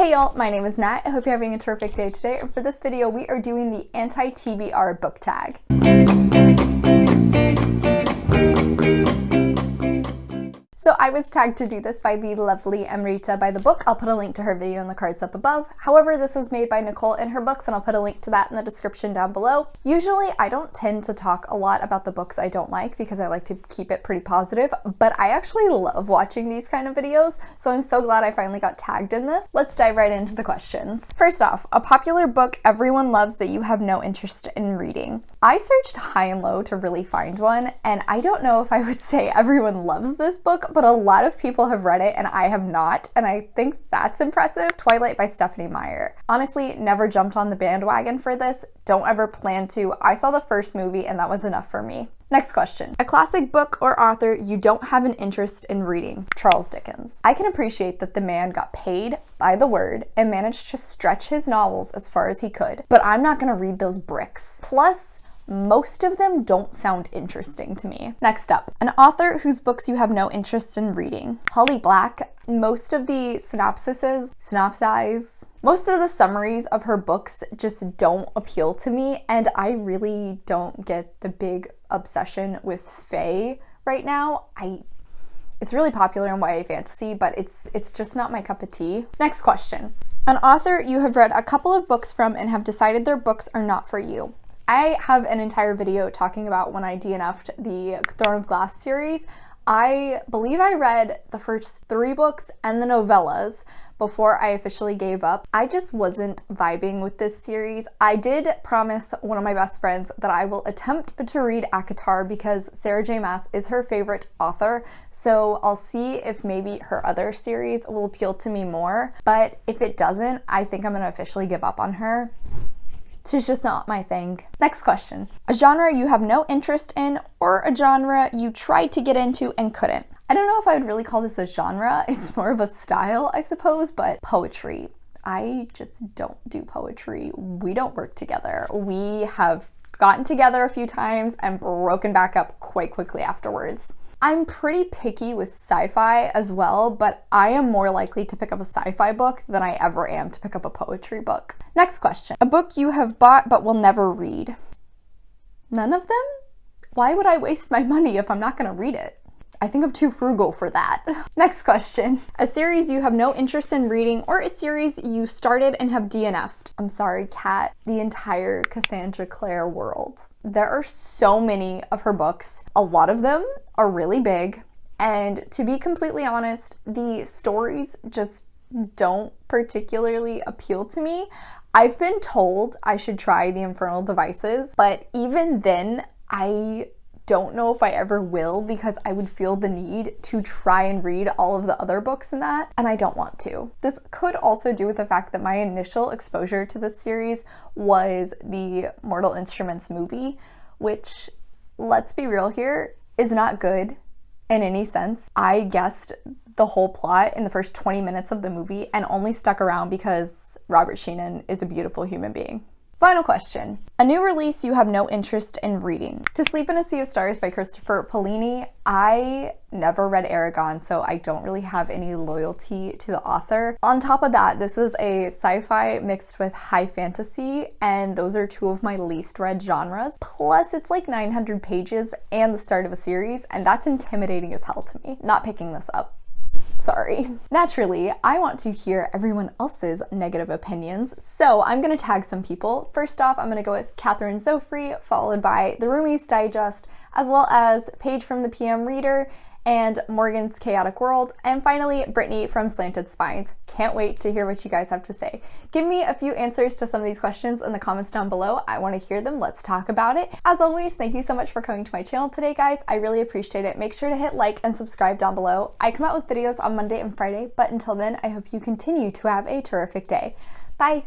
Hey y'all, my name is Nat. I hope you're having a terrific day today, and for this video we are doing the anti-TBR book tag. So I was tagged to do this by the lovely Amrita by the book. I'll put a link to her video in the cards up above. However, this was made by Nicole in her books, and I'll put a link to that in the description down below. Usually I don't tend to talk a lot about the books I don't like because I like to keep it pretty positive, but I actually love watching these kind of videos, so I'm so glad I finally got tagged in this. Let's dive right into the questions. First off, a popular book everyone loves that you have no interest in reading. I searched high and low to really find one, and I don't know if I would say everyone loves this book, but a lot of people have read it and I have not, and I think that's impressive. Twilight by Stephanie Meyer. Honestly, never jumped on the bandwagon for this. Don't ever plan to. I saw the first movie and that was enough for me. Next question. A classic book or author you don't have an interest in reading. Charles Dickens. I can appreciate that the man got paid by the word and managed to stretch his novels as far as he could, but I'm not gonna read those bricks. Plus, most of them don't sound interesting to me. Next up, an author whose books you have no interest in reading. Holly Black. Most of the most of the summaries of her books just don't appeal to me, and I really don't get the big obsession with fae right now. It's really popular in YA fantasy, but it's just not my cup of tea. Next question. An author you have read a couple of books from and have decided their books are not for you. I have an entire video talking about when I DNF'd the Throne of Glass series. I believe I read the first 3 books and the novellas before I officially gave up. I just wasn't vibing with this series. I did promise one of my best friends that I will attempt to read ACOTAR because Sarah J. Maas is her favorite author, so I'll see if maybe her other series will appeal to me more, but if it doesn't, I think I'm gonna officially give up on her. She's just not my thing. Next question. A genre you have no interest in, or a genre you tried to get into and couldn't. I don't know if I would really call this a genre. It's more of a style, I suppose, but poetry. I just don't do poetry. We don't work together. We have gotten together a few times and broken back up quite quickly afterwards. I'm pretty picky with sci-fi as well, but I am more likely to pick up a sci-fi book than I ever am to pick up a poetry book. Next question. A book you have bought but will never read. None of them? Why would I waste my money if I'm not gonna read it? I think I'm too frugal for that. Next question. A series you have no interest in reading, or a series you started and have DNF'd. I'm sorry, Kat. The entire Cassandra Clare world. There are so many of her books. A lot of them are really big, and to be completely honest, the stories just don't particularly appeal to me. I've been told I should try The Infernal Devices, but even then, I don't know if I ever will because I would feel the need to try and read all of the other books in that, and I don't want to. This could also do with the fact that my initial exposure to this series was the Mortal Instruments movie, which, let's be real here, is not good in any sense. I guessed the whole plot in the first 20 minutes of the movie and only stuck around because Robert Sheenan is a beautiful human being. Final question. A new release you have no interest in reading. To Sleep in a Sea of Stars by Christopher Paolini. I never read Aragon, so I don't really have any loyalty to the author. On top of that, this is a sci-fi mixed with high fantasy, and those are 2 of my least read genres. Plus, it's like 900 pages and the start of a series, and that's intimidating as hell to me. Not picking this up. Sorry. Naturally, I want to hear everyone else's negative opinions, so I'm gonna tag some people. First off, I'm gonna go with Catherine Zofri, followed by The Roomies Digest, as well as Paige from the PM Reader, and Morgan's Chaotic World, and finally Brittany from Slanted Spines. Can't wait to hear what you guys have to say. Give me a few answers to some of these questions in the comments down below. I want to hear them. Let's talk about it. As always, thank you so much for coming to my channel today, guys. I really appreciate it. Make sure to hit like and subscribe down below. I come out with videos on Monday and Friday, but until then, I hope you continue to have a terrific day. Bye!